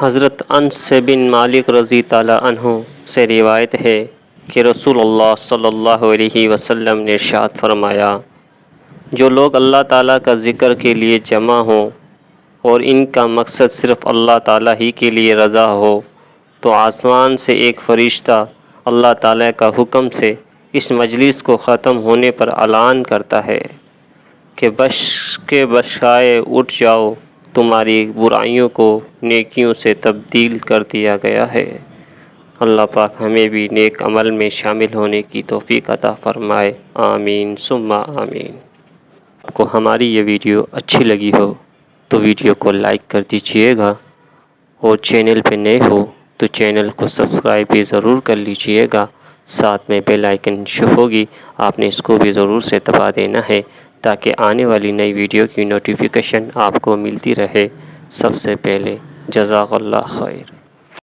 حضرت انس بن مالک رضی تعالیٰ عنہ سے روایت ہے کہ رسول اللہ صلی اللہ علیہ وسلم نے ارشاد فرمایا، جو لوگ اللہ تعالیٰ کا ذکر کے لیے جمع ہوں اور ان کا مقصد صرف اللہ تعالیٰ ہی کے لیے رضا ہو، تو آسمان سے ایک فرشتہ اللہ تعالیٰ کا حکم سے اس مجلس کو ختم ہونے پر اعلان کرتا ہے کہ بشائے اٹھ جاؤ، تمہاری برائیوں کو نیکیوں سے تبدیل کر دیا گیا ہے۔ اللہ پاک ہمیں بھی نیک عمل میں شامل ہونے کی توفیق عطا فرمائے، آمین ثم آمین۔ آپ کو ہماری یہ ویڈیو اچھی لگی ہو تو ویڈیو کو لائک کر دیجئے گا، اور چینل پہ نئے ہو تو چینل کو سبسکرائب بھی ضرور کر لیجئے گا، ساتھ میں بیل آئیکن شو ہوگی، آپ نے اس کو بھی ضرور سے دبا دینا ہے تاکہ آنے والی نئی ویڈیو کی نوٹیفیکیشن آپ کو ملتی رہے سب سے پہلے۔ جزاک اللہ خیر۔